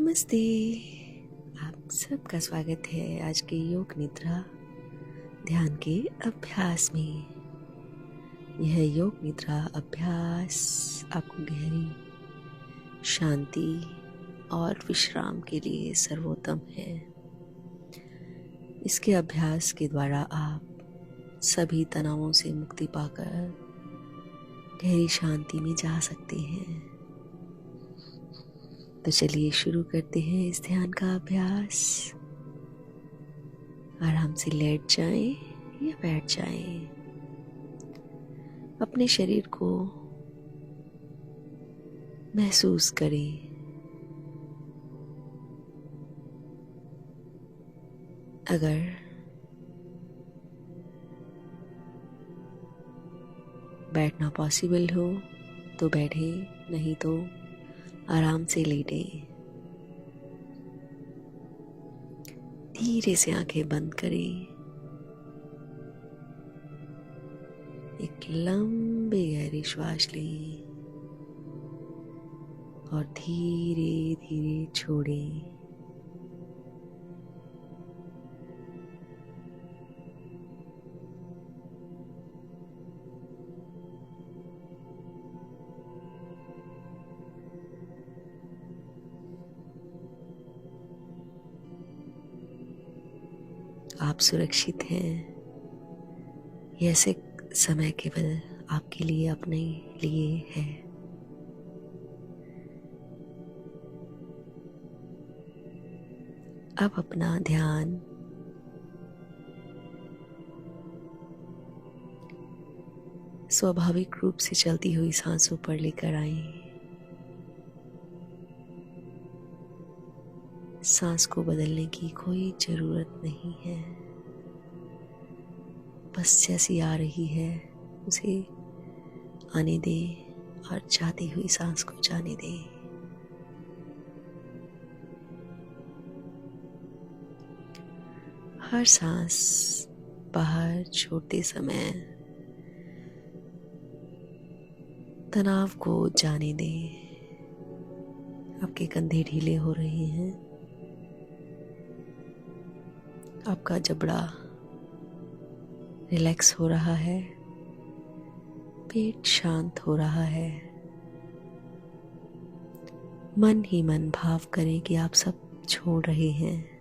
नमस्ते। आप सबका स्वागत है आज के योग निद्रा ध्यान के अभ्यास में। यह योग निद्रा अभ्यास आपको गहरी शांति और विश्राम के लिए सर्वोत्तम है। इसके अभ्यास के द्वारा आप सभी तनावों से मुक्ति पाकर गहरी शांति में जा सकते हैं। तो चलिए शुरू करते हैं इस ध्यान का अभ्यास। आराम से लेट जाएं या बैठ जाएं। अपने शरीर को महसूस करें। अगर बैठना पॉसिबल हो तो बैठे, नहीं तो आराम से लेटें। धीरे से आंखें बंद करें। एक लंबी गहरी श्वास लें और धीरे धीरे छोड़ें। आप सुरक्षित हैं। यह ऐसे समय केवल आपके लिए, अपने लिए है। अब अपना ध्यान स्वाभाविक रूप से चलती हुई सांसों पर लेकर आएं। सांस को बदलने की कोई जरूरत नहीं है। बस जैसी आ रही है उसे आने दें और जाती हुई सांस को जाने दें। हर सांस बाहर छोड़ते समय तनाव को जाने दें। आपके कंधे ढीले हो रहे हैं। आपका जबड़ा रिलैक्स हो रहा है। पेट शांत हो रहा है। मन ही मन भाव करें कि आप सब छोड़ रहे हैं।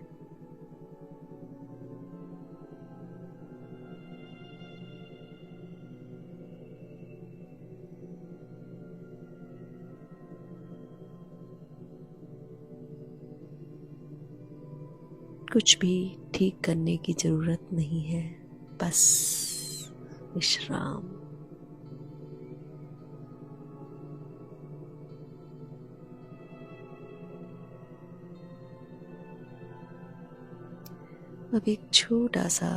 कुछ भी ठीक करने की जरूरत नहीं है, बस विश्राम। अब एक छोटा सा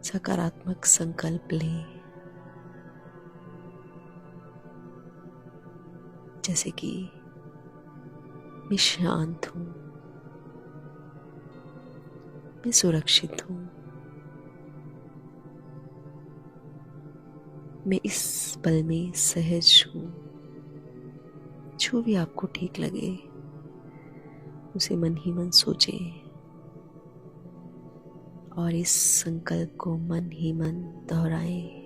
सकारात्मक संकल्प लें, जैसे कि मैं शांत हूँ, मैं सुरक्षित हूँ, मैं इस पल में सहज हूँ। जो भी आपको ठीक लगे उसे मन ही मन सोचें और इस संकल्प को मन ही मन दोहराएं।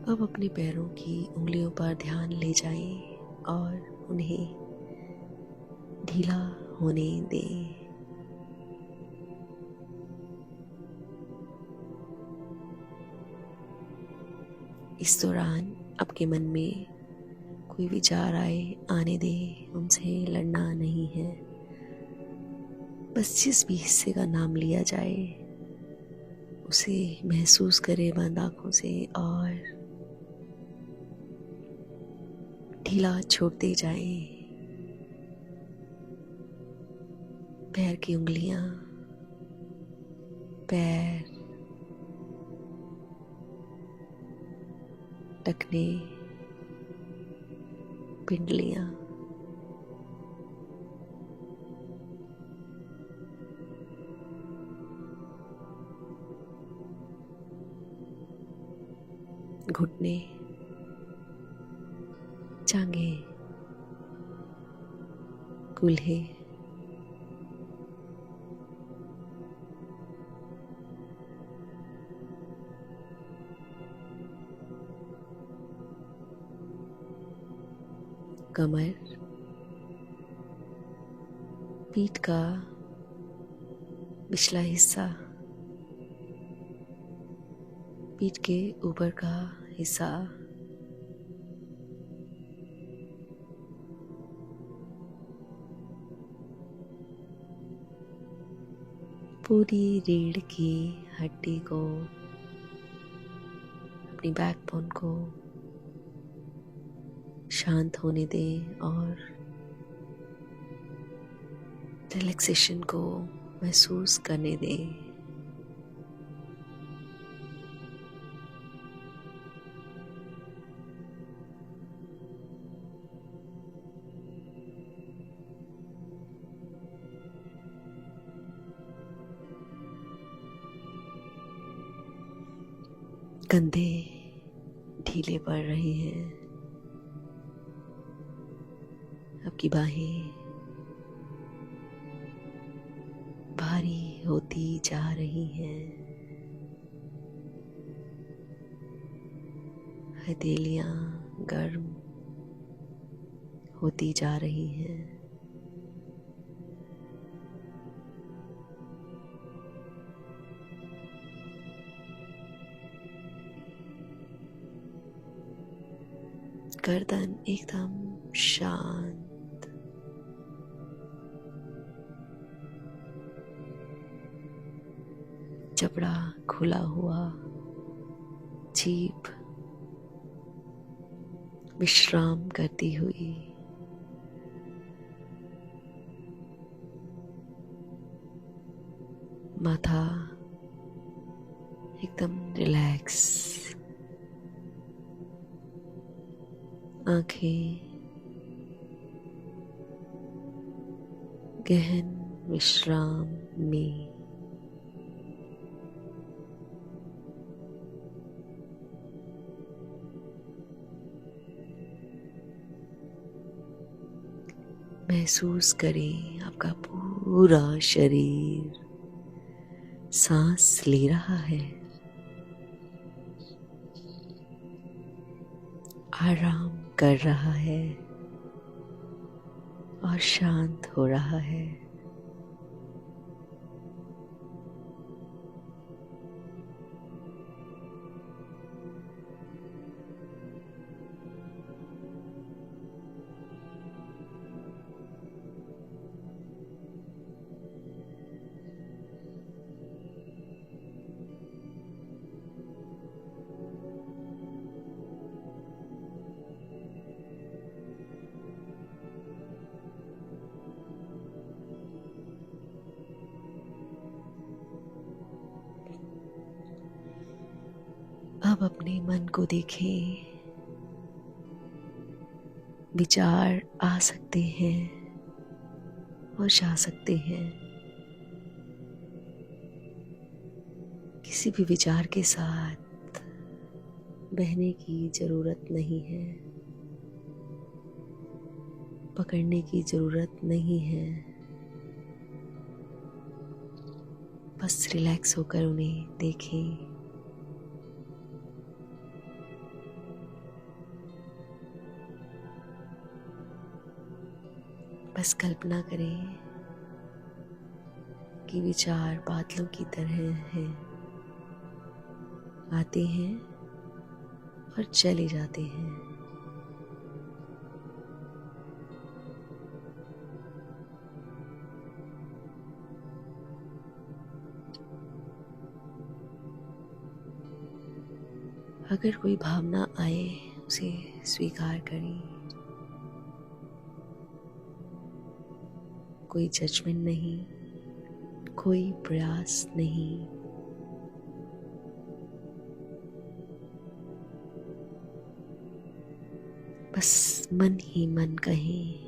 अब अपने पैरों की उंगलियों पर ध्यान ले जाएं और उन्हें ढीला होने दें। इस दौरान आपके मन में कोई विचार आने दें, उनसे लड़ना नहीं है। बस जिस भी हिस्से का नाम लिया जाए उसे महसूस करें बंद आंखों से और ढीला छोड़ते जाएं। पैर की उंगलियां, पैर, टखने, पिंडलियां, घुटने, जांघें, कूल्हे, कमर, पीठ का पिछला हिस्सा, पीठ के ऊपर का हिस्सा, पूरी रीढ़ की हड्डी को, अपनी बैकबोन को शांत होने दें और रिलैक्सेशन को महसूस करने दें। कंधे ढीले पड़ रहे हैं, आपकी बाहें भारी होती जा रही हैं, हथेलियां गर्म होती जा रही हैं। गर्दन एकदम शांत, जबड़ा खुला हुआ, जीभ विश्राम करती हुई, माथा एकदम रिलैक्स, आंखें गहन विश्राम में। महसूस करें आपका पूरा शरीर सांस ले रहा है, आराम कर रहा है और शांत हो रहा है। अब अपने मन को देखें, विचार आ सकते हैं और जा सकते हैं। किसी भी विचार के साथ बहने की जरूरत नहीं है, पकड़ने की जरूरत नहीं है। बस रिलैक्स होकर उन्हें देखें। बस कल्पना करें कि विचार बादलों की तरह हैं, आते हैं और चले जाते हैं। अगर कोई भावना आए उसे स्वीकार करें। कोई जजमेंट नहीं, कोई प्रयास नहीं। बस मन ही मन कहें,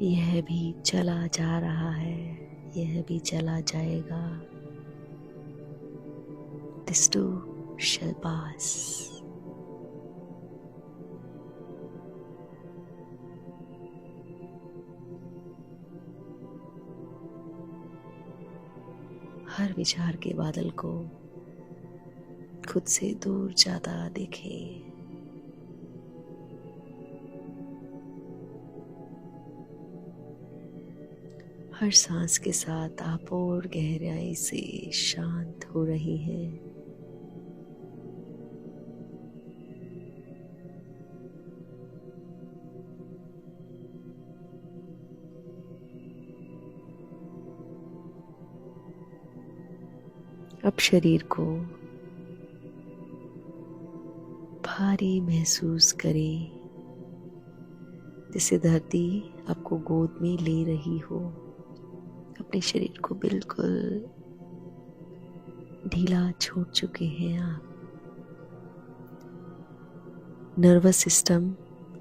यह भी चला जा रहा है, यह भी चला जाएगा। This too shall pass. हर विचार के बादल को खुद से दूर जाता देखें। हर सांस के साथ आप और गहराई से शांत हो रही हैं। अब शरीर को भारी महसूस करें, जैसे धरती आपको गोद में ले रही हो। अपने शरीर को बिल्कुल ढीला छोड़ चुके हैं आप। नर्वस सिस्टम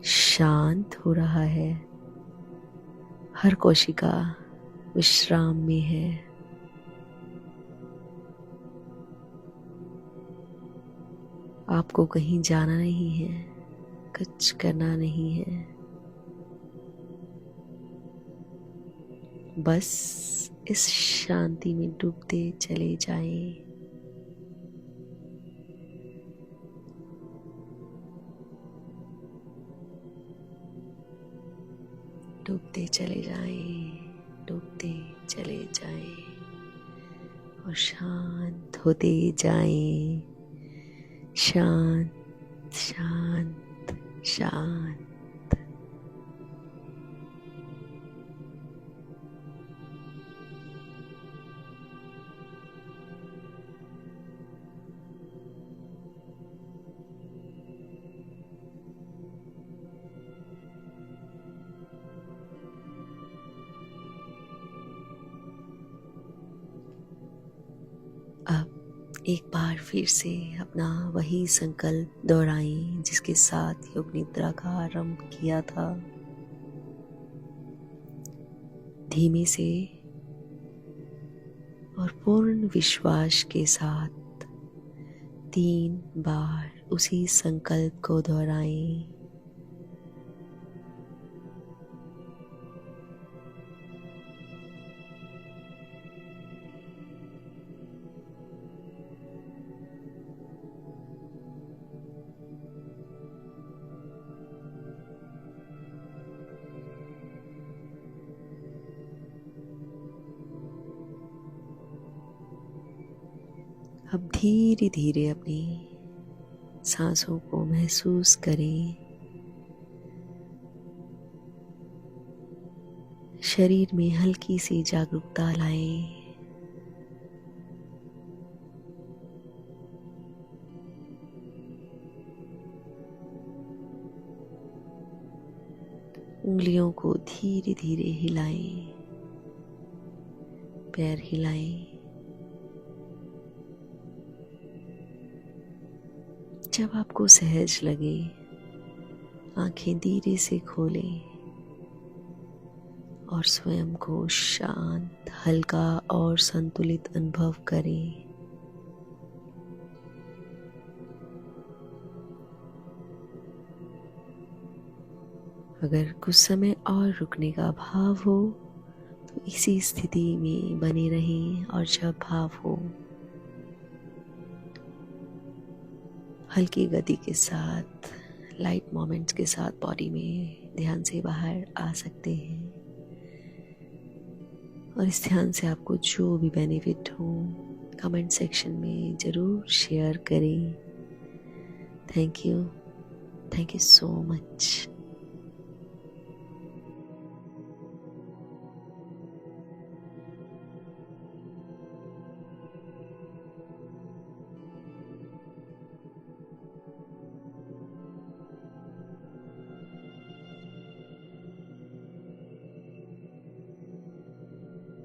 शांत हो रहा है, हर कोशिका विश्राम में है। आपको कहीं जाना नहीं है, कुछ करना नहीं है, बस इस शांति में डूबते चले जाएं। डूबते चले जाएं, डूबते चले जाएं और शांत होते जाएं। शांत शांत शांत। अब एक बार फिर से अपना वही संकल्प दोहराएं जिसके साथ योग निद्रा का आरंभ किया था। धीमे से और पूर्ण विश्वास के साथ 3 बार उसी संकल्प को दोहराएं। अब धीरे धीरे अपनी सांसों को महसूस करें। शरीर में हल्की सी जागरूकता लाएं। उंगलियों को धीरे धीरे हिलाएं, पैर हिलाएं। जब आपको सहज लगे, आंखें धीरे से खोलें और स्वयं को शांत, हल्का और संतुलित अनुभव करें। अगर कुछ समय और रुकने का भाव हो तो इसी स्थिति में बने रहें और जब भाव हो हल्की गति के साथ, लाइट मोमेंट्स के साथ बॉडी में ध्यान से बाहर आ सकते हैं। और इस ध्यान से आपको जो भी बेनिफिट हो कमेंट सेक्शन में ज़रूर शेयर करें। Thank you so much.